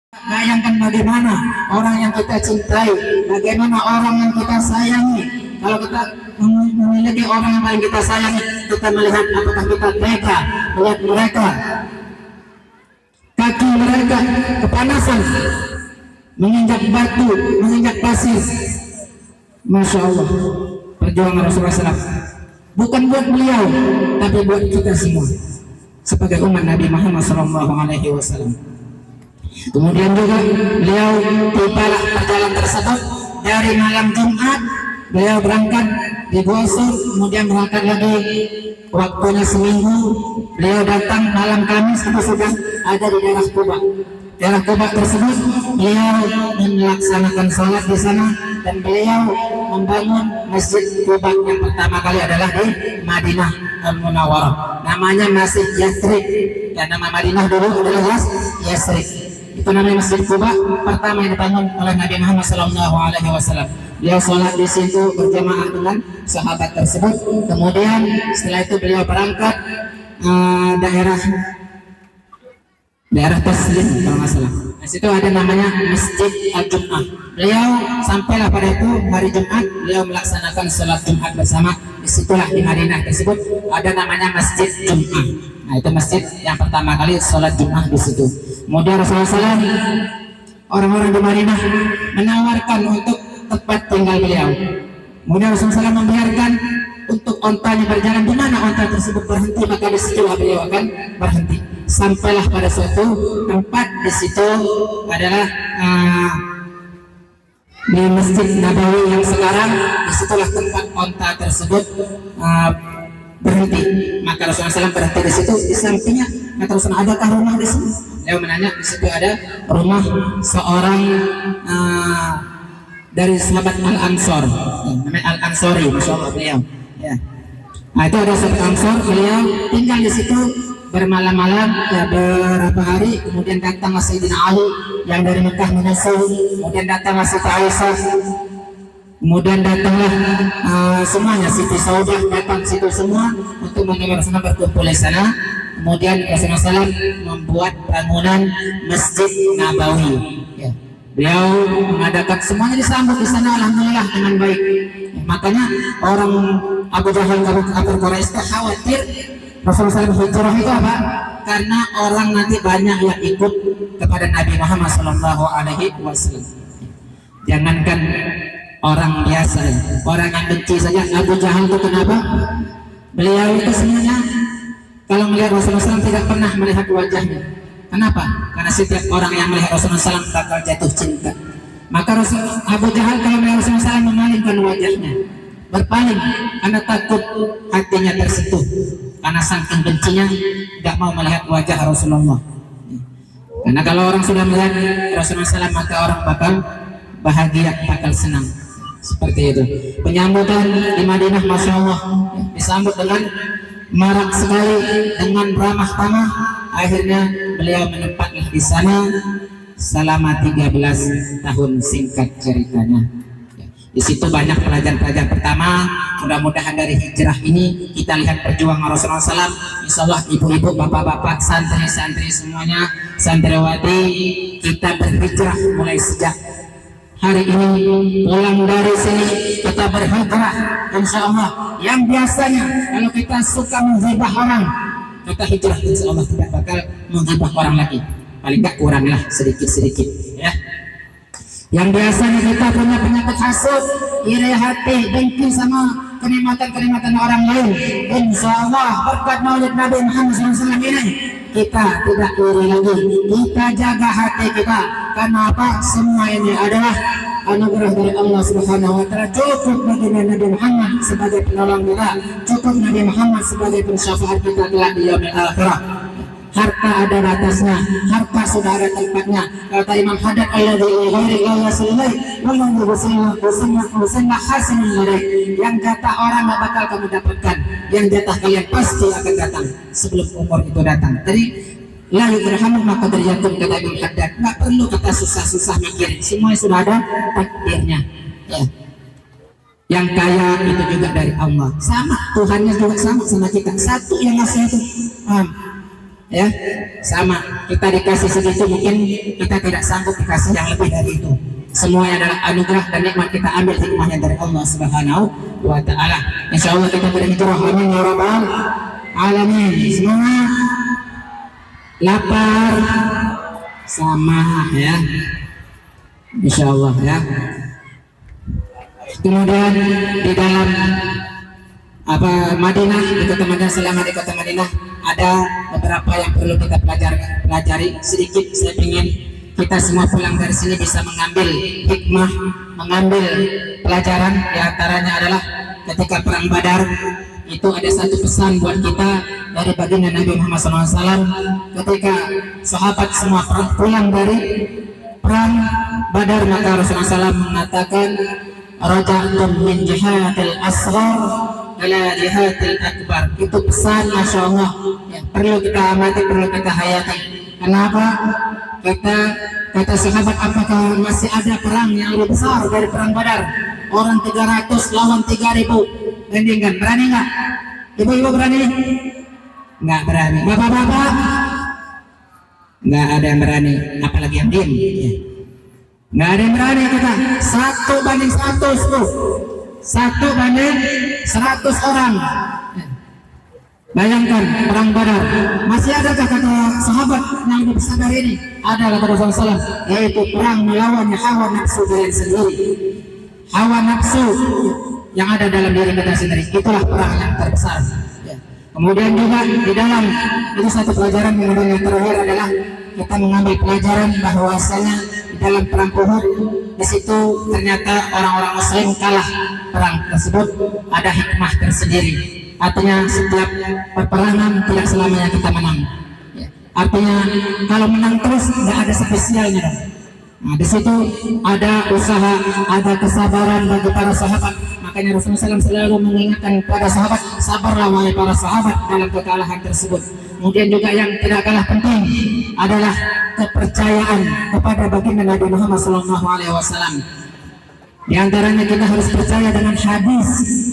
Bayangkan bagaimana orang yang kita cintai, bagaimana orang yang kita sayangi. Kalau kita memiliki orang yang paling kita sayangi, kita melihat apakah kita tega melihat mereka, kaki mereka kepanasan, menginjak batu, menginjak pasir. Masya Allah, perjuangan Rasulullah SAW bukan buat beliau, tapi buat kita semua sebagai umat Nabi Muhammad SAW. Kemudian juga beliau tibalah perjalanan tersebut dari malam Jumat, beliau berangkat di Bosor, kemudian berangkat lagi waktunya seminggu. Beliau datang malam Kamis, itu sudah ada di daerah Quba. Daerah Quba tersebut beliau melaksanakan sholat di sana, dan beliau membangun masjid Quba yang pertama kali adalah di Madinah Al-Munawwarah. Namanya masih Yathrib, dan nama Madinah dulu adalah Yathrib. Itu namanya Masjid Quba pertama yang dibangun oleh Nabi Muhammad SAW. Beliau sholat di situ berjamaah dengan sahabat tersebut. Kemudian setelah itu beliau berangkat daerah Taslim kalau nggak salah. Di situ ada namanya Masjid Al-Jum'ah. Beliau sampailah pada itu hari Jumat, beliau melaksanakan sholat Jumat bersama. Disitulah di Madinah tersebut ada namanya Masjid Jum'ah. Nah, itu masjid yang pertama kali sholat Jumat di situ. Kemudian Rasulullah SAW, orang-orang di Madinah menawarkan untuk tempat tinggal beliau. Kemudian Rasulullah SAW membiarkan untuk ontanya berjalan. Di mana onta tersebut berhenti, maka di situlah beliau akan berhenti. Sampailah pada suatu tempat, di situ adalah di Masjid Nabawi yang sekarang. Disitulah tempat onta tersebut berhenti. Maka Rasulullah SAW berhenti di situ. Di sampingnya kata Rasulullah, adakah rumah di sini? Beliau menanya, di situ ada rumah seorang dari sahabat Al-Ansor, namanya Al-Ansori, Masya Allah beliau. Ya. Nah, itu ada sahabat Ansor, beliau tinggal di situ bermalam-malam ya, beberapa hari. Kemudian datang Sayyidina Ali yang dari Mekah menyusul, kemudian datang Siti Aisyah, kemudian datanglah semuanya, Siti Saudah datang situ semua untuk menemui Rasulullah berkumpul di sana. Kemudian Rasulullah SAW membuat bangunan Masjid Nabawi. Ya. Beliau mengadakan semuanya, disambut di sana alhamdulillah dengan baik. Ya, makanya orang Abu Jahal kafir Quraisy itu khawatir Rasulullah SAW hijrah itu apa? Karena orang nanti banyak yang ikut kepada Nabi Muhammad SAW. Jangankan orang biasa, orang yang benci saja. Abu Jahal itu kenapa? Beliau itu sebenarnya kalau melihat Rasulullah SAW tidak pernah melihat wajahnya. Kenapa? Karena setiap orang yang melihat Rasulullah SAW bakal jatuh cinta. Maka Abu Jahal kalau melihat Rasulullah SAW memalingkan wajahnya, berpaling karena takut hatinya tersentuh. Karena saking bencinya tidak mau melihat wajah Rasulullah. Karena kalau orang sudah melihat Rasulullah SAW, maka orang bakal bahagia, bakal senang. Seperti itu. Penyambutan di Madinah, Masya Allah, disambut dengan marak sekali, dengan ramah tamah. Akhirnya beliau menempatlah di sana selama 13 tahun singkat ceritanya. Di situ banyak pelajaran-pelajaran. Pertama, mudah-mudahan dari hijrah ini kita lihat perjuangan Rasulullah SAW. Insya Allah ibu-ibu, bapak-bapak, santri-santri semuanya, santriwati, kita berhijrah mulai sejak hari ini. Pulang dari sini kita berhijrah, insya Allah. Yang biasanya kalau kita suka menghibah orang, kita hijrah, insya Allah tidak bakal menghibah orang lagi. Paling gak kuranglah sedikit-sedikit, ya. Yang biasanya kita punya penyakit hasud, iri hati, dengki sama kenikmatan-kenikmatan orang lain, insya Allah berkat maulid Nabi Muhammad SAW ini kita tidak iri lagi. Kita jaga hati kita. Karena apa? Semua ini adalah anugerah dari Allah Subhanahu wa Ta'ala. Cukup bagi Nabi Muhammad sebagai penolong kita, cukup Nabi Muhammad sebagai pensyafaat kita kelak di yaumil akhirah. Harta ada batasnya, harta sudah ada tempatnya. Kata Imam Haddad, yang jatah orang gak bakal kamu dapatkan, yang jatah kalian pasti akan datang sebelum umur itu datang. Jadi la yudrahamu maka terjatuh, kata Imam Haddad. Nggak perlu kita susah-susah mikir, semua sudah ada takdirnya. Ya. Yang kaya itu juga dari Allah, sama Tuhannya juga sama kita. Satu yang ngasih itu ya sama, kita dikasih segitu, mungkin kita tidak sanggup dikasih yang lebih dari itu. Semuanya adalah anugerah dan nikmat, kita ambil hikmahnya dari Allah Subhanahu wa Ta'ala. Insya Allah kita berhijrah, amin ya rabbal alamin. Semua lapar sama ya, insya Allah ya. Kemudian di dalam Madinah, di kota Madinah, selama di kota Madinah ada beberapa yang perlu kita pelajari sedikit. Saya ingin kita semua pulang dari sini bisa mengambil hikmah, mengambil pelajaran. Di antaranya adalah ketika perang Badar itu ada satu pesan buat kita dari baginda Nabi Muhammad SAW. Ketika sahabat semua pulang dari perang Badar, maka Rasulullah SAW mengatakan, raja'tum min jihadil asghar ila jihadil akbar. Itu pesan Masya Allah yang perlu kita amati, perlu kita hayati. Kenapa? Kata sahabat, apakah masih ada perang yang lebih besar dari perang Badar? Orang 300 lawan 3000. Bandingkan, berani nggak? Ibu-ibu berani? Nggak berani. Bapak-bapak? Nggak ada yang berani, apalagi yang diem ya. Nggak ada yang berani kita. 1 banding 100 1 banding 100 orang. Bayangkan perang Badar. Masih adakah kata sahabat yang lebih besar dari ini? Ada kata Rasulullah SAW, yaitu perang melawan hawa nafsu diri sendiri. Hawa nafsu yang ada dalam diri kita sendiri, itulah perang yang terbesar ya. Kemudian juga di dalam itu satu pelajaran yang terakhir adalah kita mengambil pelajaran bahwasanya di dalam perang Uhud, di situ ternyata orang-orang Muslim kalah perang tersebut. Ada hikmah tersendiri. Artinya setiap peperangan tidak selamanya kita menang ya. Artinya kalau menang terus nggak ada spesialnya dong. Nah, di situ ada usaha, ada kesabaran bagi para sahabat. Makanya Rasulullah SAW selalu mengingatkan kepada sahabat, sabarlah wahai para sahabat dalam kekalahan tersebut. Kemudian juga yang tidak kalah penting adalah kepercayaan kepada baginda Nabi Muhammad SAW. Di antaranya kita harus percaya dengan hadis,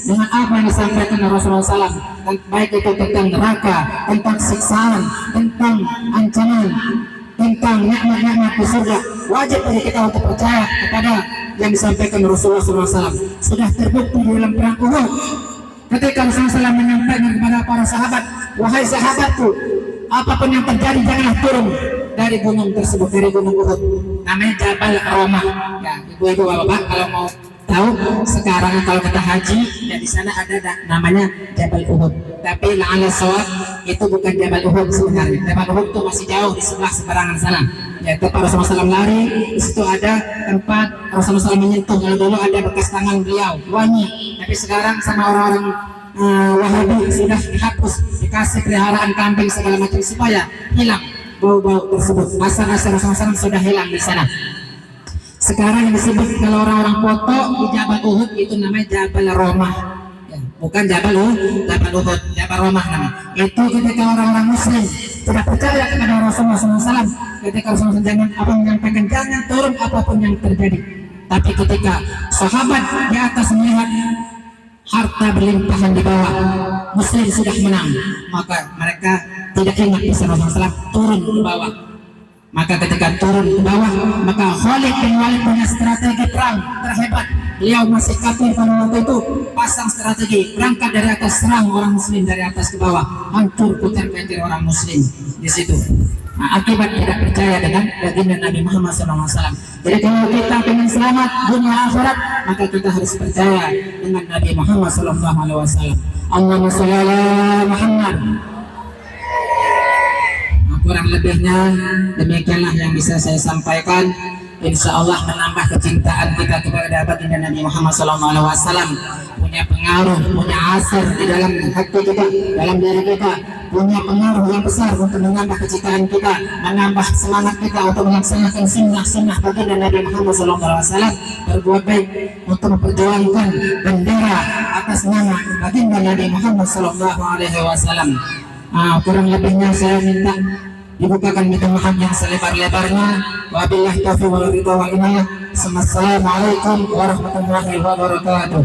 dengan apa yang disampaikan Rasulullah SAW, baik itu tentang neraka, tentang siksaan, tentang ancaman, tentang nikmat-nikmat di surga. Wajib bagi kita untuk percaya kepada yang disampaikan Rasulullah SAW. Sudah terbukti di dalam perang Uhud, ketika Rasulullah SAW menyampaikan kepada para sahabat, wahai sahabatku, apapun yang terjadi janganlah turun dari gunung tersebut, dari gunung Uhud. Namanya Jabal Romah. Ya, ibu-ibu bapak kalau mau tahu, sekarang kalau kita haji ya di sana ada namanya Jabal Uhud. Tapi la'ala shawab itu bukan Jabal Uhud sebenarnya. Jabal Uhud itu masih jauh di sebelah seberangan sana. Ya, tempat Rasulullah SAW lari, di situ ada tempat Rasulullah SAW menyentuh. Kalau dulu ada bekas tangan beliau, wangi. Tapi sekarang sama orang-orang Wahabi sudah dihapus, dikasih peliharaan kambing segala macam supaya hilang bau-bau tersebut. Asal-asal Rasulullah SAW sudah hilang di sana. Sekarang yang disebut kalau orang-orang foto di Jabal Uhud itu namanya Jabal Romah ya, bukan Jabal Uhud, Jabal Romah namanya. Itu ketika orang-orang Muslim tidak percaya kepada Rasulullah SAW, ketika Rasulullah jangan apa menyampaikan jangan turun apapun yang terjadi. Tapi ketika sahabat di atas melihat harta berlimpahan di bawah, Muslim sudah menang, maka mereka tidak ingat pesan Rasulullah SAW, turun ke bawah. Maka ketika turun ke bawah, maka Khalid bin Walid punya strategi perang terhebat. Beliau masih kafir pada waktu itu, pasang strategi berangkat dari atas, serang orang Muslim dari atas ke bawah, hancur putar-putar orang Muslim di situ. Nah, akibat tidak percaya dengan baginda Nabi Muhammad SAW. Jadi kalau kita ingin selamat dunia akhirat, maka kita harus percaya dengan Nabi Muhammad SAW. Allahumma sholli ala Muhammad. Kurang lebihnya demikianlah yang bisa saya sampaikan. Insya Allah menambah kecintaan kita kepada baginda Nabi Muhammad SAW. Punya pengaruh, punya asar di dalam hati kita, dalam diri kita, punya pengaruh yang besar untuk menambah kecintaan kita, menambah semangat kita untuk melaksanakan sunnah-sunnah baginda Nabi Muhammad SAW, berbuat baik untuk memperjuangkan bendera atas nama baginda Nabi Muhammad SAW. Kurang lebihnya saya minta dibukakan pintu maaf yang selebar-lebarnya. Wabillahi taufiq wal hidayah. Assalamualaikum warahmatullahi wabarakatuh.